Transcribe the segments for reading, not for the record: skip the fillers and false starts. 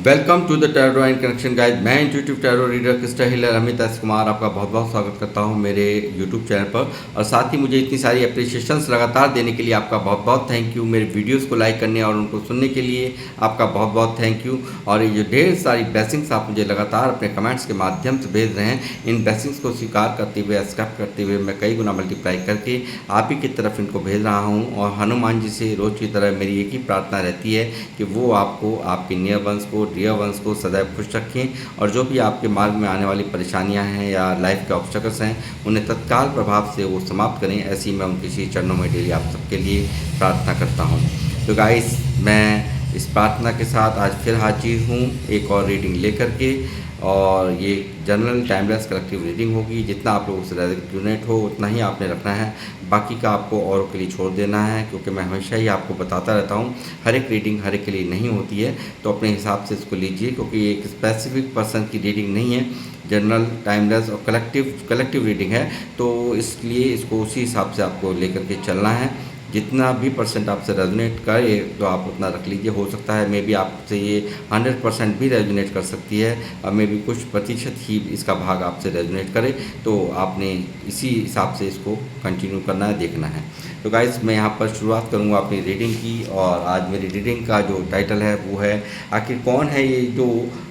Welcome to the tarot and connection guide. मैं intuitive tarot reader crystal healer Amit S Kumar आपका बहुत बहुत स्वागत करता हूं मेरे यूट्यूब चैनल पर। और साथ ही मुझे इतनी सारी अप्रिशिएशंस लगातार देने के लिए आपका बहुत बहुत थैंक यू। मेरे वीडियोस को लाइक करने और उनको सुनने के लिए आपका बहुत बहुत थैंक यू। और ये जो ढेर सारी ब्लेसिंग्स आप मुझे लगातार अपने कमेंट्स के माध्यम से भेज रहे हैं, इन ब्लेसिंग्स को स्वीकार करते हुए, एक्सेप्ट करते हुए मैं कई गुना मल्टीप्लाई करके आप ही की तरफ इनको भेज रहा हूँ। और हनुमान जी से रोज़ की तरह मेरी एक ही प्रार्थना रहती है कि वो आपको, आपके नियर वंश को, डियर वंश को सदैव खुश रखें और जो भी आपके मार्ग में आने वाली परेशानियां हैं या लाइफ के ऑब्स्टकल्स हैं उन्हें तत्काल प्रभाव से वो समाप्त करें। ऐसी मैं उनके श्री चरणों में डेली आप सबके लिए प्रार्थना करता हूँ। तो गाइस, मैं इस प्रार्थना के साथ आज फिर हाजिर हूँ एक और रीडिंग लेकर के। और ये जनरल टाइमलेस कलेक्टिव रीडिंग होगी। जितना आप लोगों से रेजोनेट हो उतना ही आपने रखना है, बाकी का आपको औरों के लिए छोड़ देना है, क्योंकि मैं हमेशा ही आपको बताता रहता हूँ हर एक रीडिंग हर एक के लिए नहीं होती है। तो अपने हिसाब से इसको लीजिए, क्योंकि ये एक स्पेसिफिक पर्सन की रीडिंग नहीं है, जनरल टाइमलेस और कलेक्टिव रीडिंग है। तो इसलिए इसको उसी हिसाब से आपको लेकर के चलना है। जितना भी परसेंट आपसे रेजोनेट करे तो आप उतना रख लीजिए। हो सकता है मे बी आपसे ये 100% भी रेजोनेट कर सकती है और मे बी कुछ प्रतिशत ही इसका भाग आपसे रेजोनेट करे। तो आपने इसी हिसाब से इसको कंटिन्यू करना है, देखना है। तो गाइस, मैं यहाँ पर शुरुआत करूँगा अपनी रीडिंग की। और आज मेरी रीडिंग का जो टाइटल है वो है, आखिर कौन है ये जो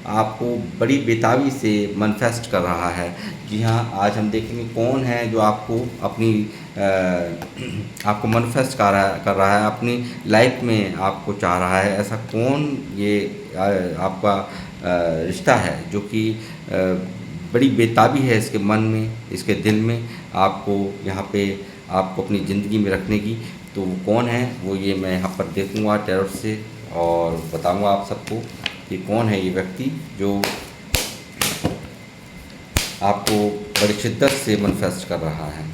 आपको बड़ी बेताबी से मनफेस्ट कर रहा है। जी हाँ, आज हम देखेंगे कौन है जो आपको अपनी आपको मनफेस्ट कर रहा है, अपनी लाइफ में आपको चाह रहा है। ऐसा कौन ये आपका रिश्ता है जो कि बड़ी बेताबी है इसके मन में, इसके दिल में, आपको यहाँ पे आपको अपनी ज़िंदगी में रखने की। तो वो कौन है वो ये मैं यहाँ पर देखूँगा टैरो से और बताऊँगा आप सबको कि कौन है ये व्यक्ति जो आपको बड़ी शिद्दत से मनफेस्ट कर रहा है।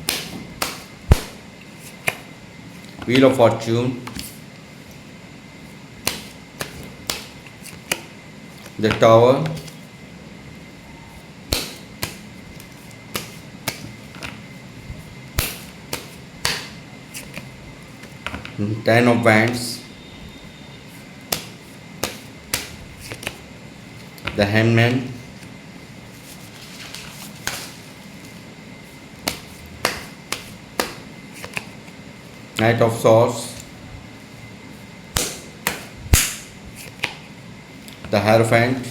Wheel of Fortune, the tower, ten of wands, the hangman, Knight of Swords, the Hierophant,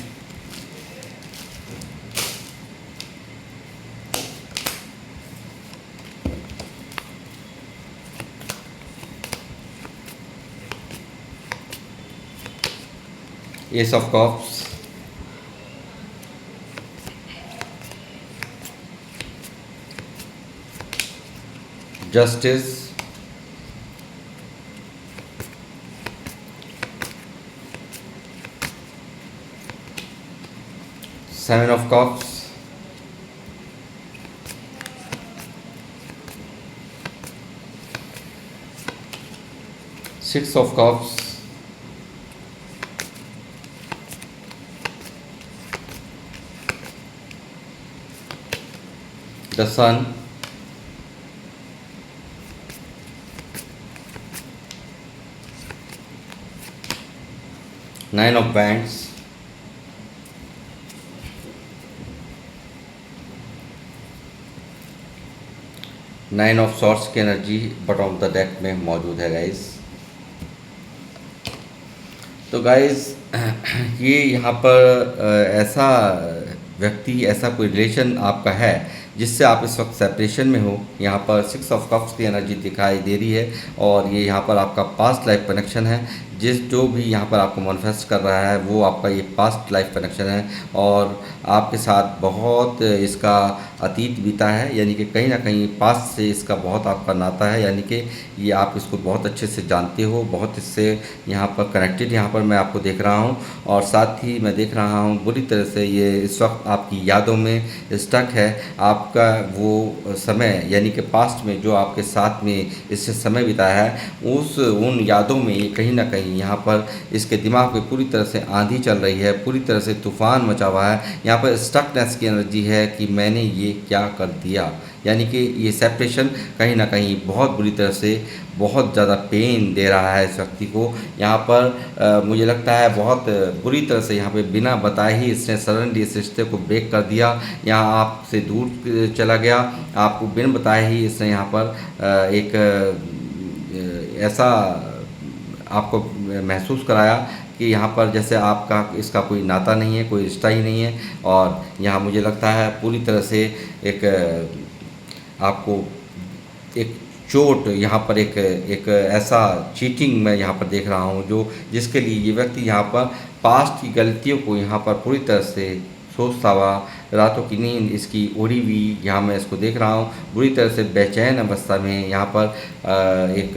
Ace of Cups, Justice, Seven of Cups, Six of Cups, the Sun, Nine of Wands, nine of swords की energy bottom of the deck में मौजूद है guys. तो guys, ये यहाँ पर ऐसा व्यक्ति, ऐसा कोई रिलेशन आपका है जिससे आप इस वक्त सेपरेशन में हो। यहाँ पर सिक्स ऑफ कप्स की एनर्जी दिखाई दे रही है और ये यहाँ पर आपका पास्ट लाइफ कनेक्शन है। जो भी यहाँ पर आपको मैनिफेस्ट कर रहा है वो आपका ये पास्ट लाइफ कनेक्शन है और आपके साथ बहुत इसका अतीत बीता है, यानी कि कहीं ना कहीं पास्ट से इसका बहुत आपका नाता है, यानी कि ये आप इसको बहुत अच्छे से जानते हो, बहुत इससे यहाँ पर कनेक्टेड यहाँ पर मैं आपको देख रहा हूँ। और साथ ही मैं देख रहा हूँ बुरी तरह से ये इस वक्त आपकी यादों में स्टक है। आपका वो समय, यानी कि पास्ट में जो आपके साथ में इससे समय बिताया है, उन यादों में ये कहीं ना कहीं कहीं यहाँ पर इसके दिमाग में पूरी तरह से आंधी चल रही है, पूरी तरह से तूफ़ान मचा हुआ है। यहाँ पर स्टकनेस की एनर्जी है कि मैंने ये क्या कर दिया, यानी कि ये सेपरेशन कहीं ना कहीं बहुत बुरी तरह से, बहुत ज़्यादा पेन दे रहा है इस व्यक्ति को। यहाँ पर मुझे लगता है बहुत बुरी तरह से यहाँ पे बिना बताए ही इसने सडनली इस रिश्ते को ब्रेक कर दिया, यहाँ आपसे दूर चला गया। आपको बिन बताए ही इसने यहाँ पर एक ऐसा आपको महसूस कराया कि यहाँ पर जैसे आपका इसका कोई नाता नहीं है, कोई रिश्ता ही नहीं है। और यहाँ मुझे लगता है पूरी तरह से एक आपको एक चोट यहाँ पर एक ऐसा चीटिंग मैं यहाँ पर देख रहा हूँ जो जिसके लिए ये व्यक्ति यहाँ पर पास्ट की गलतियों को यहाँ पर पूरी तरह से सोचता हुआ, रातों की नींद इसकी उड़ी हुई यहाँ मैं इसको देख रहा हूँ, बुरी तरह से बेचैन अवस्था में यहाँ पर एक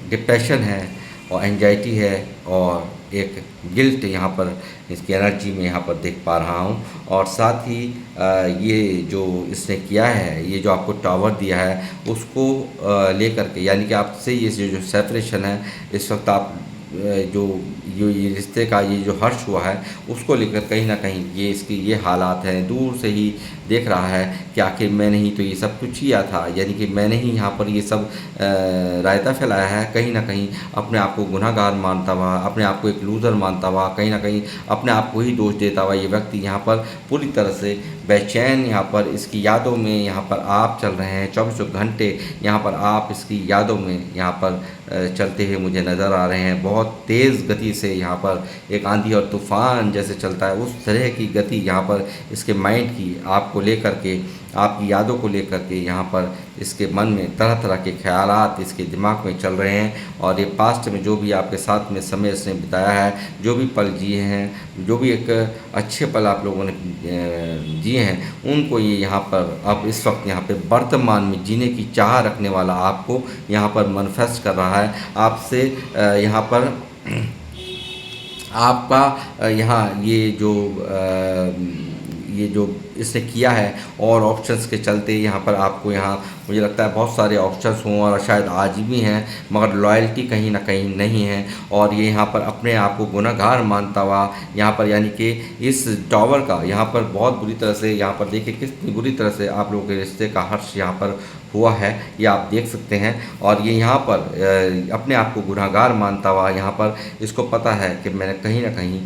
डिप्रेशन है और एंजाइटी है और एक गिल्ट यहाँ पर इसकी एनर्जी में यहाँ पर देख पा रहा हूँ। और साथ ही ये जो इसने किया है, ये जो आपको टावर दिया है उसको लेकर के, यानी कि आपसे ये जो सेपरेशन है इस वक्त आप जो ये रिश्ते का ये जो हर्ष हुआ है उसको लेकर कहीं ना कहीं ये इसकी ये हालात हैं, दूर से ही देख रहा है कि आखिर मैंने ही तो ये सब कुछ किया था, यानी कि मैंने ही यहाँ पर ये सब रायता फैलाया है। कहीं ना कहीं अपने आप को गुनहगार मानता हुआ, अपने आप को एक लूज़र मानता हुआ, कहीं ना कहीं अपने आप को ही दोष देता हुआ ये व्यक्ति यहाँ पर पूरी तरह से बेचैन, यहाँ पर इसकी यादों में यहाँ पर आप चल रहे हैं, 24 घंटे यहाँ पर आप इसकी यादों में यहाँ पर चलते हुए मुझे नज़र आ रहे हैं। बहुत तेज़ गति से यहाँ पर एक आंधी और तूफ़ान जैसे चलता है उस तरह की गति यहाँ पर इसके माइंड की आपको लेकर के, आपकी यादों को लेकर के यहाँ पर इसके मन में तरह तरह के ख़यालात इसके दिमाग में चल रहे हैं। और ये पास्ट में जो भी आपके साथ में समय इसने बिताया है, जो भी पल जिए हैं, जो भी एक अच्छे पल आप लोगों ने जिए हैं, उनको ये यहाँ पर अब इस वक्त यहाँ पे वर्तमान में जीने की चाह रखने वाला आपको यहाँ पर मैनिफेस्ट कर रहा है। आपसे यहाँ पर आपका यहाँ ये जो इसने किया है और ऑप्शंस के चलते यहाँ पर आपको यहाँ मुझे लगता है बहुत सारे ऑप्शंस हों और शायद आज भी हैं, मगर लॉयल्टी कहीं ना कहीं नहीं है। और ये यहाँ पर अपने आप को गुनहगार मानता हुआ यहाँ पर, यानी कि इस टावर का यहाँ पर बहुत बुरी तरह से यहाँ पर देखिए कितनी बुरी तरह से आप लोगों के रिश्ते का हर्ष यहाँ पर हुआ है, ये आप देख सकते हैं। और ये यहाँ पर अपने आप को गुनहगार मानता हुआ यहाँ पर इसको पता है कि मैंने कहीं ना कहीं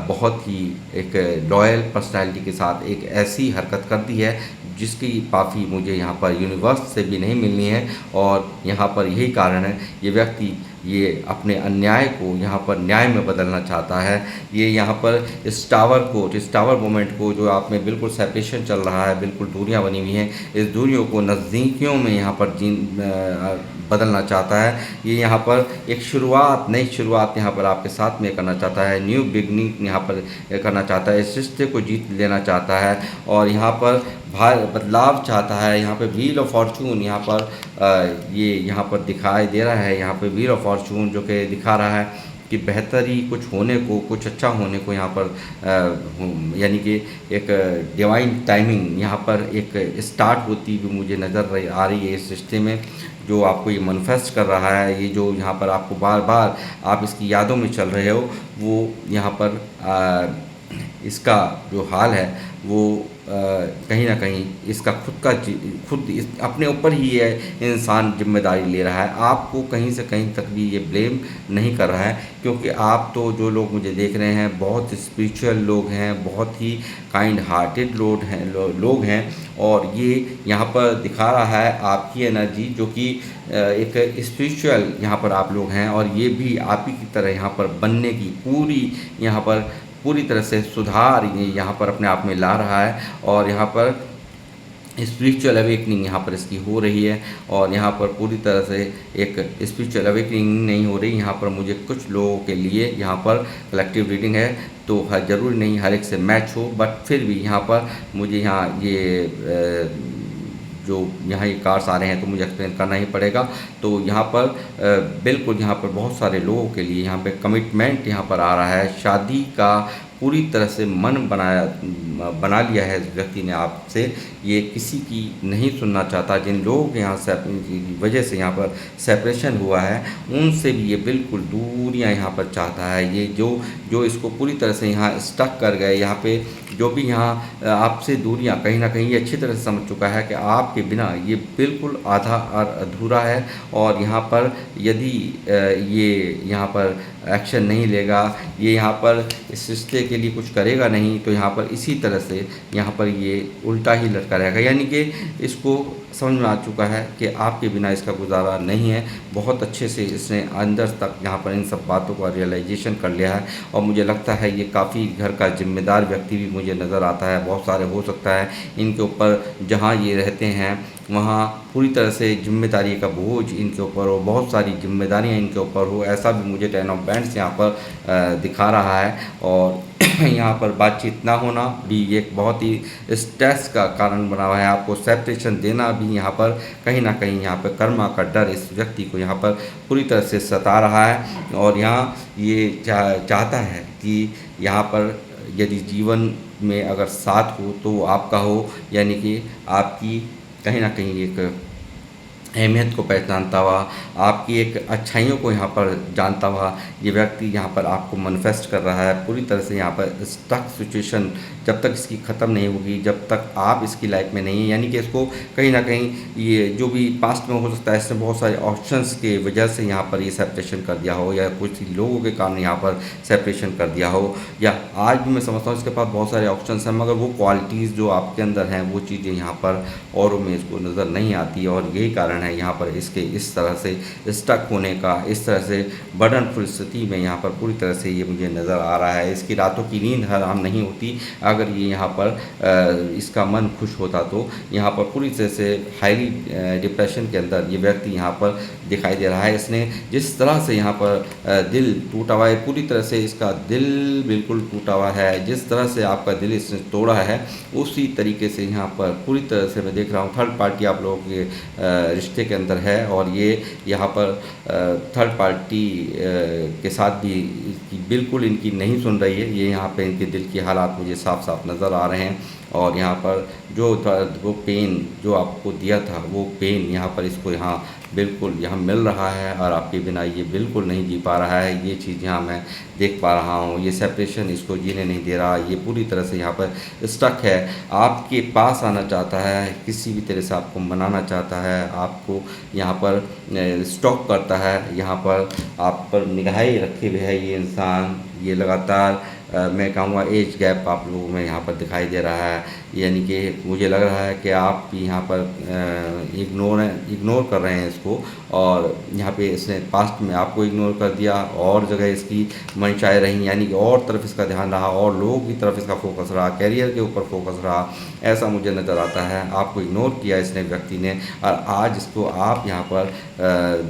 बहुत ही एक लॉयल पर्सनैलिटी के साथ एक ऐसी हरकत कर दी है जिसकी पाफ़ी मुझे यहाँ पर यूनिवर्स से भी नहीं मिलनी है। और यहाँ पर यही कारण है ये व्यक्ति ये अपने अन्याय को यहाँ पर न्याय में बदलना चाहता है। ये यहाँ पर इस टावर मोमेंट को जो आप में बिल्कुल सेपरेशन चल रहा है, बिल्कुल दूरियां बनी हुई हैं, इस दूरियों को नज़दीकियों में यहाँ पर बदलना चाहता है। ये यहाँ पर एक नई शुरुआत यहाँ पर आपके साथ में करना चाहता है, न्यू बिगनिंग यहाँ पर करना चाहता है, इस रिश्ते को जीत लेना चाहता है और यहाँ पर बदलाव चाहता है। यहाँ पे व्हील ऑफ फॉर्चून यहाँ पर ये यहाँ पर दिखाई दे रहा है, यहाँ पे व्हील ऑफ फॉर्चून जो कि दिखा रहा है कि बेहतरी कुछ होने को, कुछ अच्छा होने को यहाँ पर यानी कि एक डिवाइन टाइमिंग यहाँ पर एक स्टार्ट होती हुई मुझे नज़र आ रही है इस रिश्ते में, जो आपको ये मैनिफेस्ट कर रहा है। ये जो यहाँ पर आपको बार बार आप इसकी यादों में चल रहे हो, वो यहाँ पर इसका जो हाल है वो कहीं ना कहीं इसका खुद अपने ऊपर ही है इंसान जिम्मेदारी ले रहा है। आपको कहीं से कहीं तक भी ये ब्लेम नहीं कर रहा है, क्योंकि आप तो जो लोग मुझे देख रहे हैं बहुत स्पिरिचुअल लोग हैं, बहुत ही काइंड हार्टेड लोग हैं और ये यहाँ पर दिखा रहा है आपकी एनर्जी जो कि एक स्पिरिचुअल यहाँ पर आप लोग हैं और ये भी आप ही की तरह यहाँ पर बनने की पूरी तरह से सुधार ये यहाँ पर अपने आप में ला रहा है। और यहाँ पर स्पिरिचुअल अवेकनिंग यहाँ पर इसकी हो रही है और यहाँ पर पूरी तरह से एक स्पिरिचुअल अवेकनिंग नहीं हो रही। यहाँ पर मुझे कुछ लोगों के लिए यहाँ पर कलेक्टिव रीडिंग है, तो ज़रूरी नहीं हर एक से मैच हो, बट फिर भी यहाँ पर मुझे यहाँ ये जो यहाँ ये कार्ड्स आ रहे हैं तो मुझे एक्सप्लेन करना ही पड़ेगा। तो यहाँ पर बिल्कुल यहाँ पर बहुत सारे लोगों के लिए यहाँ पे कमिटमेंट यहाँ पर आ रहा है, शादी का पूरी तरह से मन बना लिया है इस व्यक्ति ने आपसे, ये किसी की नहीं सुनना चाहता। जिन लोगों के यहाँ से की वजह से यहाँ पर सेपरेशन हुआ है, उनसे भी ये बिल्कुल दूरियां यहाँ पर चाहता है। ये जो इसको पूरी तरह से यहाँ स्टक कर गए, यहाँ पे जो भी यहाँ आपसे दूरियां कहीं ना कहीं ये अच्छी तरह से समझ चुका है कि आपके बिना ये बिल्कुल आधा और अधूरा है। और यहाँ पर यदि ये यहाँ पर एक्शन नहीं लेगा, ये यहाँ पर इस रिश्ते के लिए कुछ करेगा नहीं, तो यहाँ पर इसी तरह से यहाँ पर ये उल्टा ही लटका रहेगा। यानी कि इसको समझ में आ चुका है कि आपके बिना इसका गुजारा नहीं है। बहुत अच्छे से इसने अंदर तक यहाँ पर इन सब बातों का रियलाइजेशन कर लिया है। और मुझे लगता है ये काफ़ी घर का जिम्मेदार व्यक्ति भी मुझे नज़र आता है। बहुत सारे हो सकता है इनके ऊपर जहाँ ये रहते हैं वहाँ पूरी तरह से जिम्मेदारी का बोझ इनके ऊपर हो, बहुत सारी जिम्मेदारियाँ इनके ऊपर हो, ऐसा भी मुझे 10 ऑफ बैंड्स यहाँ पर दिखा रहा है। और यहाँ पर बातचीत ना होना भी एक बहुत ही स्ट्रेस का कारण बना हुआ है। आपको सेपरेशन देना भी यहाँ पर कहीं ना कहीं यहाँ पर कर्मा का डर इस व्यक्ति को यहाँ पर पूरी तरह से सता रहा है। और यहाँ ये चाहता है कि यहाँ पर यदि जीवन में अगर साथ हो तो वो आपका हो, यानी कि आपकी कहीं ना कहीं एक अहमियत को पहचानता हुआ, आपकी एक अच्छाइयों को यहाँ पर जानता हुआ ये व्यक्ति यहाँ पर आपको मैनिफेस्ट कर रहा है। पूरी तरह से यहाँ पर स्टक सिचुएशन जब तक इसकी ख़त्म नहीं होगी, जब तक आप इसकी लाइफ में नहीं है, यानी कि इसको कहीं ना कहीं ये जो भी पास्ट में हो सकता है, इसने बहुत सारे ऑप्शंस के वजह से यहाँ पर ये सेपरेशन कर दिया हो, या कुछ लोगों के कारण यहाँ पर सेपरेशन कर दिया हो, या आज भी मैं समझता हूँ इसके पास बहुत सारे ऑप्शंस हैं, मगर वो क्वालिटीज़ जो आपके अंदर हैं वो चीज़ें यहाँ पर औरों में इसको नज़र नहीं आती। और यही कारण है यहाँ पर इसके इस तरह से स्टक होने का, इस तरह से बर्डनफुल स्थिति में यहाँ पर पूरी तरह से ये मुझे नज़र आ रहा है। इसकी रातों की नींद हराम नहीं होती। अगर ये यहाँ पर इसका मन खुश होता तो यहाँ पर पूरी तरह से हाईली डिप्रेशन के अंदर ये व्यक्ति यहाँ पर दिखाई दे रहा है। इसने जिस तरह से यहाँ पर दिल टूटा हुआ है, पूरी तरह से इसका दिल बिल्कुल टूटा हुआ है। जिस तरह से आपका दिल इसने तोड़ा है उसी तरीके से यहाँ पर पूरी तरह से मैं देख रहा हूँ थर्ड पार्टी आप लोगों के रिश्ते के अंदर है। और ये यहाँ पर थर्ड पार्टी के साथ भी बिल्कुल इनकी नहीं सुन रही है। ये यहाँ पे इनके दिल के हालात मुझे साफ साफ नज़र आ रहे हैं। और यहाँ पर जो वो पेन जो आपको दिया था वो पेन यहाँ पर इसको यहाँ बिल्कुल यहाँ मिल रहा है, और आपके बिना ये बिल्कुल नहीं जी पा रहा है। ये चीज़ यहाँ मैं देख पा रहा हूँ। ये सेपरेशन इसको जीने नहीं दे रहा, ये पूरी तरह से यहाँ पर स्टक है। आपके पास आना चाहता है, किसी भी तरह से आपको मनाना चाहता है, आपको यहाँ पर स्टॉक करता है, यहाँ पर आप पर निगाहें रखे हुए है ये इंसान। ये लगातार मैं कहूँगा एज गैप आप लोगों में यहाँ पर दिखाई दे रहा है। यानी कि मुझे लग रहा है कि आप यहाँ पर इग्नोर कर रहे हैं इसको, और यहाँ पे इसने पास्ट में आपको इग्नोर कर दिया, और जगह इसकी मंशाएं रहीं, यानी कि और तरफ इसका ध्यान रहा, और लोगों की तरफ इसका फोकस रहा, कैरियर के ऊपर फोकस रहा, ऐसा मुझे नज़र आता है। आपको इग्नोर किया इसने व्यक्ति ने, और आज इसको आप यहाँ पर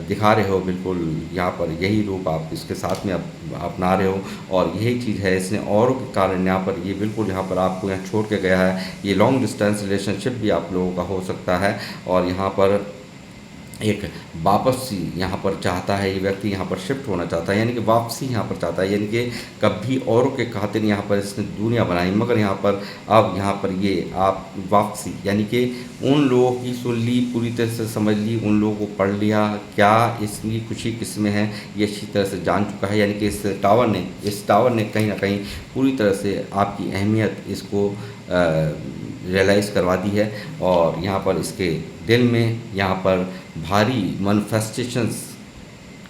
दिखा रहे हो, बिल्कुल यहाँ पर यही रूप आप इसके साथ में अपना रहे हो। और यही चीज़ है, इसने औरों के कारण यहाँ पर ये बिल्कुल यहाँ पर आपको यहाँ छोड़ के गया है। ये लॉन्ग डिस्टेंस रिलेशनशिप भी आप लोगों का हो सकता है, और यहाँ पर एक वापसी यहाँ पर चाहता है ये व्यक्ति, यहाँ पर शिफ्ट होना चाहता है, यानी कि वापसी यहाँ पर चाहता है। यानी कि कभी औरों के खातिर यहाँ पर इसने दुनिया बनाई, मगर यहाँ पर अब यहाँ पर ये आप वापसी, यानी कि उन लोगों की सुन ली, पूरी तरह से समझ ली, उन लोगों को पढ़ लिया, क्या इसकी खुशी किस में है ये अच्छी तरह से जान चुका है। यानी कि इस टावर ने कहीं ना कहीं पूरी तरह से आपकी अहमियत इसको रियलाइज़ करवा दी है। और यहाँ पर इसके दिल में यहाँ पर भारी मैनिफेस्टेशंस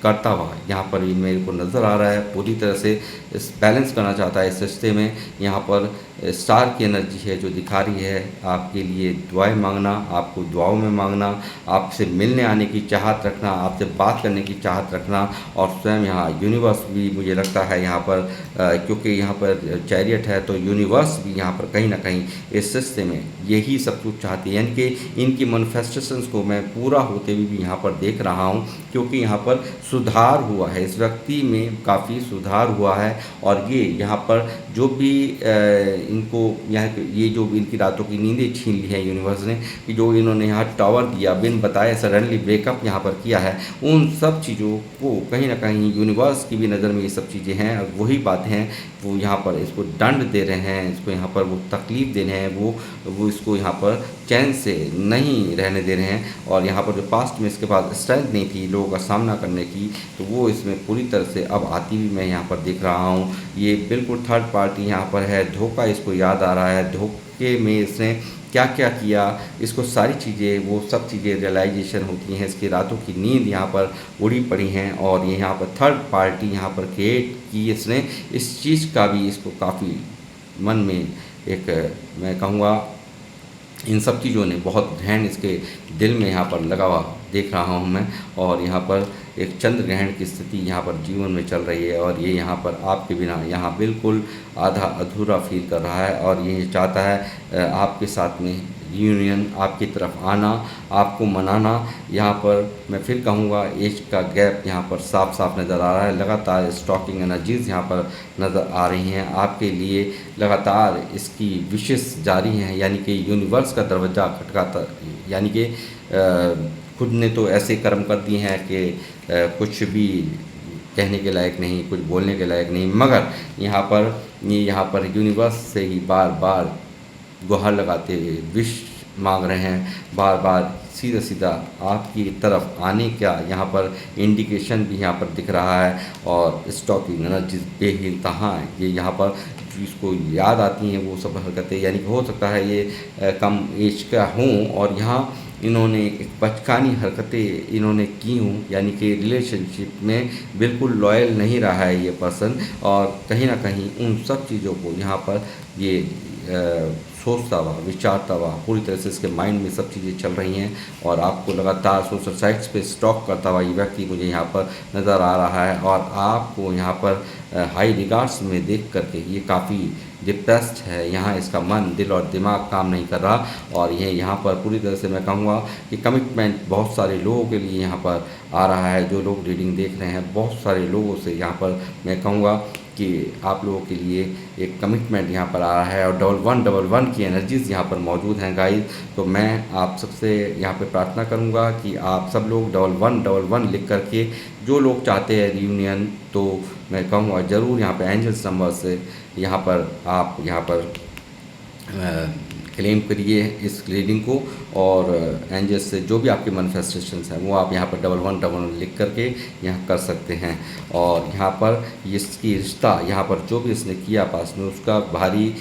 करता हुआ यहाँ पर ये मेरे को नज़र आ रहा है। पूरी तरह से इस बैलेंस करना चाहता है इस रिश्ते में। यहाँ पर स्टार की एनर्जी है जो दिखा रही है आपके लिए दुआएं मांगना, आपको दुआओं में मांगना, आपसे मिलने आने की चाहत रखना, आपसे बात करने की चाहत रखना, और स्वयं यहाँ यूनिवर्स भी मुझे लगता है यहाँ पर क्योंकि यहाँ पर चैरियट है तो यूनिवर्स भी यहाँ पर कहीं ना कहीं इस रिश्ते में यही सब कुछ चाहती है। यानी कि इनकी मैनिफेस्टेशंस को मैं पूरा होते हुए भी यहाँ पर देख रहा हूँ, क्योंकि यहाँ पर सुधार हुआ है, इस व्यक्ति में काफ़ी सुधार हुआ है। और ये यहाँ पर जो भी इनको यहाँ ये जो इनकी रातों की नींदें छीन ली है यूनिवर्स ने, कि जो इन्होंने यहाँ टावर दिया, बिन बताए सडनली ब्रेकअप यहाँ पर किया है, उन सब चीज़ों को कहीं ना कहीं यूनिवर्स की भी नज़र में ये सब चीज़ें हैं और वही बातें हैं, वो यहाँ पर इसको दंड दे रहे हैं, इसको यहाँ पर वो तकलीफ़ दे रहे हैं, वो इसको यहाँ पर चैन से नहीं रहने दे रहे हैं। और यहाँ पर जो पास्ट में इसके पास स्ट्रेंथ नहीं थी लोगों का सामना करने की, तो वो इसमें पूरी तरह से अब आती भी मैं यहाँ पर देख रहा हूँ। ये बिल्कुल थर्ड पार्टी यहाँ पर है, धोखा इसको याद आ रहा है, धोखे में इसने क्या क्या किया, इसको सारी चीज़ें वो सब चीज़ें रियलाइजेशन होती हैं। इसकी रातों की नींद यहाँ पर उड़ी पड़ी हैं और ये यहाँ पर थर्ड पार्टी यहाँ पर क्रिएट की इसने, इस चीज़ का भी इसको काफ़ी मन में एक मैं कहूँगा इन सब चीज़ों ने बहुत ध्यान इसके दिल में यहाँ पर लगा हुआ देख रहा हूँ मैं। और यहाँ पर एक चंद्र ग्रहण की स्थिति यहाँ पर जीवन में चल रही है और ये यहाँ पर आपके बिना यहाँ बिल्कुल आधा अधूरा फील कर रहा है और ये चाहता है आपके साथ में यूनियन, आपकी तरफ आना, आपको मनाना। यहाँ पर मैं फिर कहूँगा एज का गैप यहाँ पर साफ साफ नज़र आ रहा है, लगातार स्टॉकिंग एनर्जीज़ यहाँ पर नज़र आ रही हैं आपके लिए, लगातार इसकी विशेष जारी हैं, यानी कि यूनिवर्स का दरवाज़ा खटकाता, यानी कि खुद ने तो ऐसे कर्म कर दिए हैं कि कुछ भी कहने के लायक नहीं, कुछ बोलने के लायक नहीं, मगर यहाँ पर यूनिवर्स से ही बार बार गुहार लगाते हुए विश मांग रहे हैं, बार बार सीधा सीधा आपकी तरफ आने का यहाँ पर इंडिकेशन भी यहाँ पर दिख रहा है। और स्टॉकिंग एनर्जी बेइंतहा ये यहाँ पर जिसको याद आती हैं वो सब हरकतें, यानी कि हो सकता है ये कम एज का हों और यहाँ इन्होंने एक बचकानी हरकतें इन्होंने की हूँ, यानी कि रिलेशनशिप में बिल्कुल लॉयल नहीं रहा है ये पर्सन और कहीं ना कहीं उन सब चीज़ों को यहाँ पर ये सोचता हुआ, विचारता हुआ, पूरी तरह से इसके माइंड में सब चीज़ें चल रही हैं और आपको लगातार सोशल साइट्स पे स्टॉक करता हुआ ये व्यक्ति मुझे यहाँ पर नज़र आ रहा है। और आपको यहाँ पर हाई रिगार्ड्स में देख करके ये काफ़ी डिप्रेस्ड है, यहाँ इसका मन, दिल और दिमाग काम नहीं कर रहा। और ये यहाँ पर पूरी तरह से मैं कहूँगा कि कमिटमेंट बहुत सारे लोगों के लिए यहाँ पर आ रहा है। जो लोग रीडिंग देख रहे हैं, बहुत सारे लोगों से यहाँ पर मैं कहूँगा कि आप लोगों के लिए एक कमिटमेंट यहाँ पर आ रहा है और 1111 की एनर्जीज़ यहाँ पर मौजूद हैं गाइस। तो मैं आप सबसे यहाँ पे प्रार्थना करूँगा कि आप सब लोग 1111 लिख करके, जो लोग चाहते हैं रियूनियन, तो मैं कहूँगा ज़रूर यहाँ पे एंजल्स नंबर से यहाँ पर आप यहाँ पर क्लेम करिए इस रीडिंग को और एंजल्स से जो भी आपके मैनिफेस्टेशंस हैं वो आप यहाँ पर 1111 लिख करके यहाँ कर सकते हैं। और यहाँ पर इसकी रिश्ता यहाँ पर जो भी इसने किया पास में उसका भारी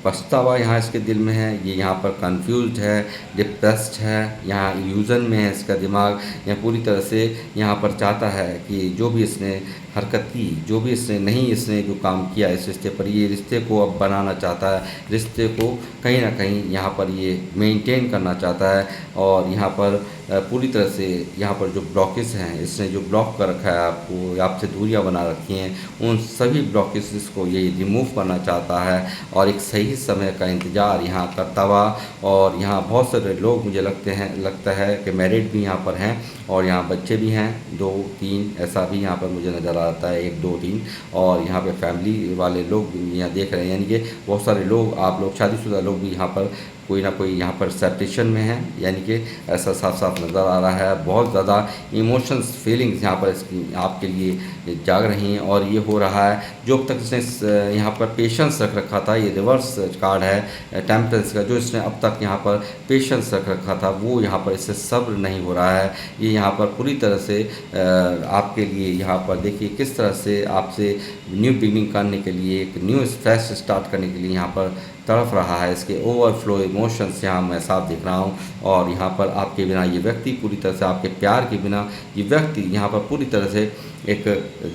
पछतावा यहाँ इसके दिल में है। ये यहाँ पर कंफ्यूज्ड है, डिप्रेस्ड है, यहाँ इल्यूजन में है इसका दिमाग। यह पूरी तरह से यहाँ पर चाहता है कि जो भी इसने हरकत की, जो भी इसने जो काम किया इस रिश्ते पर, ये रिश्ते को अब बनाना चाहता है, रिश्ते को कहीं ना कहीं यहाँ पर ये मेंटेन करना चाहता है। और यहाँ पर पूरी तरह से यहाँ पर जो ब्लॉकेज हैं, इसने जो ब्लॉक कर रखा है आपको, आपसे दूरियां बना रखी हैं, उन सभी ब्लॉकेज को ये रिमूव करना चाहता है और एक सही समय का इंतज़ार यहाँ करता हुआ। और यहाँ बहुत सारे लोग मुझे लगता है कि मैरिड भी यहाँ पर हैं और यहाँ बच्चे भी हैं, 2-3 ऐसा भी यहाँ पर मुझे नज़र आता है, 1-2-3। और यहाँ पे फैमिली वाले लोग भी यहाँ देख रहे हैं, यानी कि बहुत सारे लोग, आप लोग शादीशुदा लोग भी यहाँ पर कोई ना कोई यहाँ पर सेपरेशन में है, यानी कि ऐसा साफ साफ नज़र आ रहा है। बहुत ज़्यादा इमोशंस, फीलिंग्स यहाँ पर इसकी आपके लिए जाग रही हैं और ये हो रहा है। जो अब तक इसने यहाँ पर पेशेंस रख रखा था, ये रिवर्स कार्ड है टेम्परेंस का, जो इसने अब तक यहाँ पर पेशेंस रख रखा था वो यहाँ पर इससे सब्र नहीं हो रहा है। ये यहाँ पर पूरी तरह से आपके लिए यहाँ पर देखिए किस तरह से आपसे न्यू बिगिनिंग करने के लिए, एक न्यू फ्रेश स्टार्ट करने के लिए यहाँ पर तड़फ रहा है। इसके ओवरफ्लो इमोशंस यहाँ मैं साफ दिख रहा हूँ। और यहाँ पर आपके बिना ये व्यक्ति पूरी तरह से, आपके प्यार के बिना ये व्यक्ति यहाँ पर पूरी तरह से एक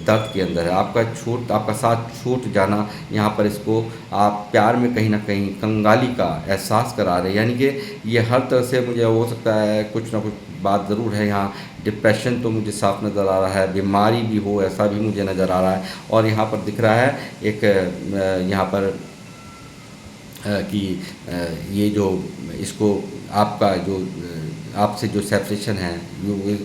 दर्द के अंदर है। आपका साथ छूट जाना यहाँ पर इसको आप प्यार में कहीं ना कहीं कंगाली का एहसास करा रहे हैं, यानी कि ये हर तरह से मुझे हो सकता है कुछ ना कुछ बात ज़रूर है। यहाँ डिप्रेशन तो मुझे साफ नज़र आ रहा है, बीमारी भी हो ऐसा भी मुझे नज़र आ रहा है। और यहाँ पर दिख रहा है एक यहाँ पर कि ये जो इसको आपका जो आपसे जो सेपरेशन है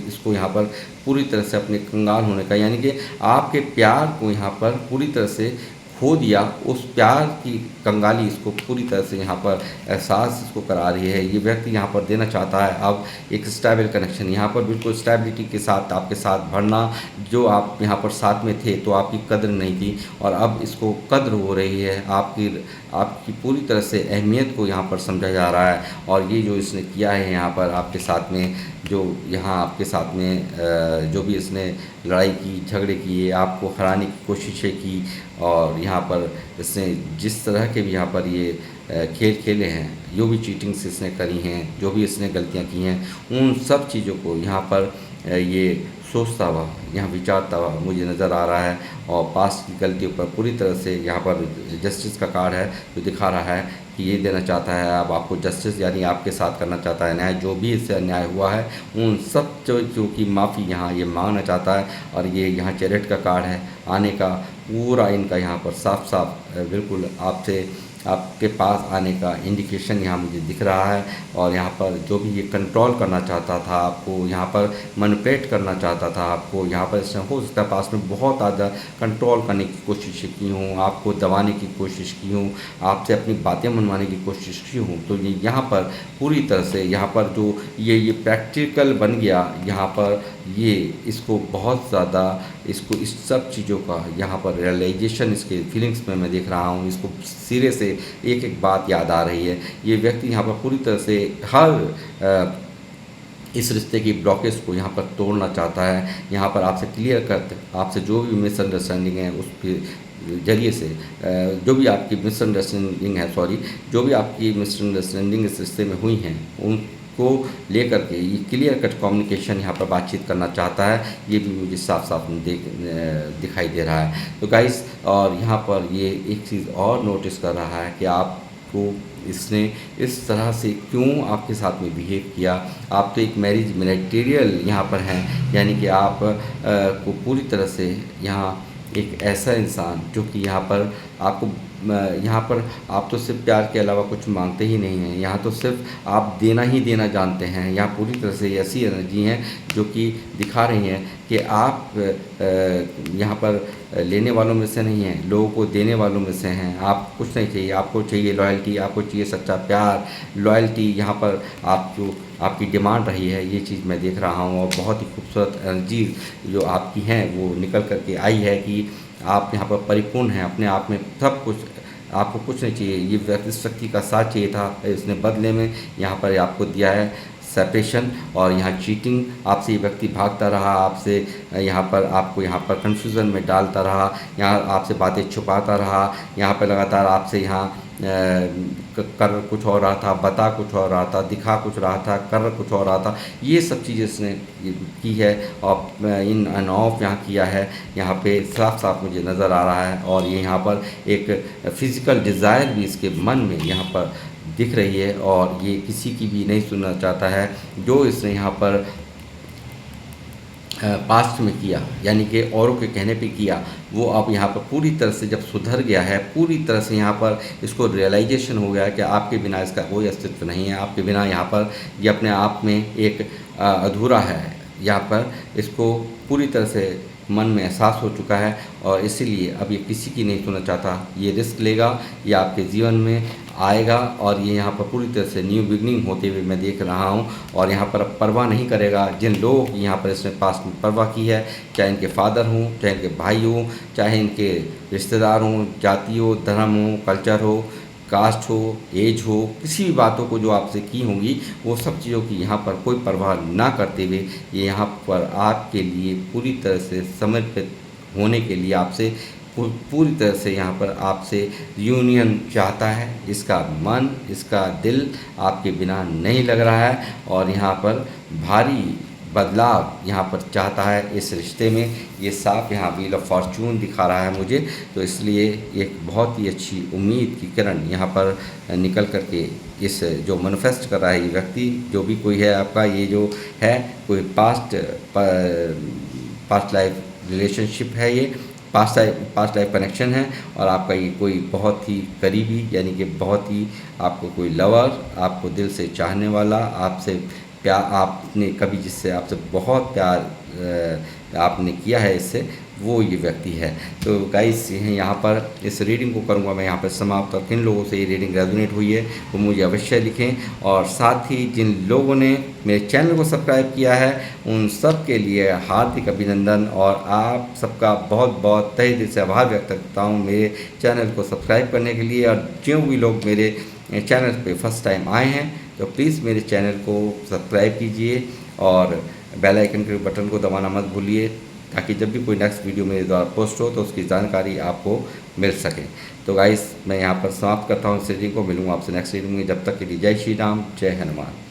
इसको यहाँ पर पूरी तरह से अपने कंगाल होने का, यानी कि आपके प्यार को यहाँ पर पूरी तरह से खो दिया, उस प्यार की कंगाली इसको पूरी तरह से यहाँ पर एहसास इसको करा रही है। ये व्यक्ति यहाँ पर देना चाहता है अब एक स्टेबल कनेक्शन, यहाँ पर बिल्कुल स्टेबिलिटी के साथ आपके साथ बढ़ना। जो आप यहाँ पर साथ में थे तो आपकी कद्र नहीं थी, और अब इसको कद्र हो रही है, आपकी पूरी तरह से अहमियत को यहाँ पर समझा जा रहा है। और ये जो इसने किया है यहाँ पर आपके साथ में, जो यहाँ आपके साथ में जो भी इसने लड़ाई की, झगड़े किए, आपको हराने की कोशिशें की, और यहाँ पर इसने जिस तरह के भी यहाँ पर ये खेल खेले हैं, जो भी चीटिंग्स इसने करी हैं, जो भी इसने गलतियाँ की हैं, उन सब चीज़ों को यहाँ पर ये सोचता हुआ, यहाँ विचारता हुआ मुझे नज़र आ रहा है। और पास्ट की गलतियों पर पूरी तरह से यहाँ पर जस्टिस का कार्ड है जो दिखा रहा है कि ये देना चाहता है अब आपको जस्टिस, यानी आपके साथ करना चाहता है न्याय। जो भी इससे अन्याय हुआ है उन सब चीज़ों की माफ़ी यहाँ ये मांगना चाहता है। और ये यहाँ चैरिट का कार्ड है, आने का पूरा इनका यहाँ पर साफ साफ बिल्कुल आपके पास आने का इंडिकेशन यहाँ मुझे दिख रहा है। और यहाँ पर जो भी ये कंट्रोल करना चाहता था आपको, यहाँ पर मैनिपुलेट करना चाहता था आपको, यहाँ पर इसने हो सकता है पास में बहुत ज़्यादा कंट्रोल करने की कोशिश की हूँ, आपको दबाने की कोशिश की हूँ, आपसे अपनी बातें मनवाने की कोशिश की हूँ। तो ये यहाँ पर पूरी तरह से यहाँ पर जो ये प्रैक्टिकल बन गया, यहाँ पर ये इसको बहुत ज़्यादा इसको इस सब चीज़ों का यहाँ पर रियलाइजेशन इसके फीलिंग्स में मैं देख रहा हूँ। इसको सिरे से एक एक बात याद आ रही है। ये व्यक्ति यहाँ पर पूरी तरह से हर इस रिश्ते की ब्लॉकेज को यहाँ पर तोड़ना चाहता है। यहाँ पर आपसे क्लियर कट, आपसे जो भी मिसअंडरस्टैंडिंग है उसके जरिए से जो भी आपकी मिसअंडरस्टैंडिंग है, सॉरी, जो भी आपकी मिसअंडरस्टैंडिंग इस रिश्ते में हुई हैं उनको लेकर के ये क्लियर कट कम्युनिकेशन यहाँ पर बातचीत करना चाहता है। ये भी मुझे साफ साफ दिखाई दे रहा है। तो गाइस, और यहाँ पर ये एक चीज़ और नोटिस कर रहा है कि आपको इसने इस तरह से क्यों आपके साथ में बिहेव किया। आप तो एक मैरिज मटेरियल यहाँ पर हैं, यानी कि आप को पूरी तरह से यहाँ एक ऐसा इंसान जो कि यहाँ पर आपको यहाँ पर आप तो सिर्फ प्यार के अलावा कुछ मांगते ही नहीं हैं, यहाँ तो सिर्फ आप देना ही देना जानते हैं। यहाँ पूरी तरह से ऐसी एनर्जी हैं जो कि दिखा रही हैं कि आप यहाँ पर लेने वालों में से नहीं हैं, लोगों को देने वालों में से हैं। आप कुछ नहीं चाहिए, आपको चाहिए लॉयल्टी, आपको चाहिए सच्चा प्यार, लॉयल्टी यहाँ पर आपकी डिमांड रही है। ये चीज़ मैं देख रहा हूँ, और बहुत ही खूबसूरत एनर्जी जो आपकी हैं वो निकल करके आई है कि आप यहाँ पर परिपूर्ण हैं अपने आप में, सब कुछ, आपको कुछ नहीं चाहिए। ये इस व्यक्ति का साथ चाहिए था, इसने बदले में यहाँ पर आपको दिया है सेपरेशन, और यहाँ चीटिंग, आपसे ये व्यक्ति भागता रहा, आपसे यहाँ पर आपको यहाँ पर कन्फ्यूज़न में डालता रहा, यहाँ आपसे बातें छुपाता रहा, यहाँ पर लगातार आपसे यहाँ कर कुछ और रहा था, बता कुछ और रहा था, दिखा कुछ रहा था, कर कुछ और रहा था। ये सब चीज़ें इसने की है और इन एंड ऑफ यहाँ किया है। यहाँ पे साफ साफ मुझे नज़र आ रहा है। और ये यहाँ पर एक फ़िज़िकल डिज़ायर भी इसके मन में यहाँ पर दिख रही है, और ये किसी की भी नहीं सुनना चाहता है। जो इसने यहाँ पर पास्ट में किया, यानी कि औरों के कहने पे किया, वो अब यहाँ पर पूरी तरह से जब सुधर गया है, पूरी तरह से यहाँ पर इसको रियलाइजेशन हो गया है कि आपके बिना इसका कोई अस्तित्व नहीं है, आपके बिना यहाँ पर ये अपने आप में एक अधूरा है। यहाँ पर इसको पूरी तरह से मन में एहसास हो चुका है, और इसीलिए अब ये किसी की नहीं सुनना चाहता। ये रिस्क लेगा, ये आपके जीवन में आएगा, और ये यहाँ पर पूरी तरह से न्यू बिगनिंग होते हुए मैं देख रहा हूँ। और यहाँ पर अब परवाह नहीं करेगा जिन लोगों की यहाँ पर इसने पास में परवाह की है, चाहे इनके फादर हों, चाहे इनके भाई हों, चाहे इनके रिश्तेदार हों, जाति हो, धर्म हो, कल्चर हो, कास्ट हो, एज हो, किसी भी बातों को जो आपसे की होंगी, वो सब चीज़ों की यहाँ पर कोई परवाह ना करते हुए ये यहाँ पर आपके लिए पूरी तरह से समर्पित होने के लिए आपसे पूरी तरह से यहाँ पर आपसे यूनियन चाहता है। इसका मन, इसका दिल आपके बिना नहीं लग रहा है, और यहाँ पर भारी बदलाव यहाँ पर चाहता है इस रिश्ते में। ये साफ यहाँ व्हील ऑफ फॉर्चून दिखा रहा है मुझे, तो इसलिए एक बहुत ही अच्छी उम्मीद की किरण यहाँ पर निकल करके इस जो मैनिफेस्ट कर रहा है ये व्यक्ति, जो भी कोई है आपका, ये जो है कोई पास्ट लाइफ रिलेशनशिप है ये, पास्ट लाइफ कनेक्शन है और आपका ये कोई बहुत ही करीबी यानी कि बहुत ही आपको कोई लवर, आपको दिल से चाहने वाला, आपसे प्यार, आपने कभी जिससे आपसे बहुत प्यार आपने किया है इससे, वो ये व्यक्ति है। तो गाइस यहाँ पर इस रीडिंग को करूँगा मैं यहाँ पर समाप्त। और किन लोगों से ये रीडिंग रेजोनेट हुई है वो मुझे अवश्य लिखें। और साथ ही जिन लोगों ने मेरे चैनल को सब्सक्राइब किया है उन सब के लिए हार्दिक अभिनंदन और आप सबका बहुत बहुत तहे दिल से आभार व्यक्त करता हूँ मेरे चैनल को सब्सक्राइब करने के लिए। और जो भी लोग मेरे चैनल पे फर्स्ट टाइम आए हैं तो प्लीज़ मेरे चैनल को सब्सक्राइब कीजिए और बेल आइकन के बटन को दबाना मत भूलिए, ताकि जब भी कोई नेक्स्ट वीडियो मेरे द्वारा पोस्ट हो तो उसकी जानकारी आपको मिल सके। तो गाइस मैं यहाँ पर समाप्त करता हूँ इस रीडिंग को। मिलूँगा आपसे नेक्स्ट रीडिंग में, जब तक के लिए जय श्री राम, जय हनुमान।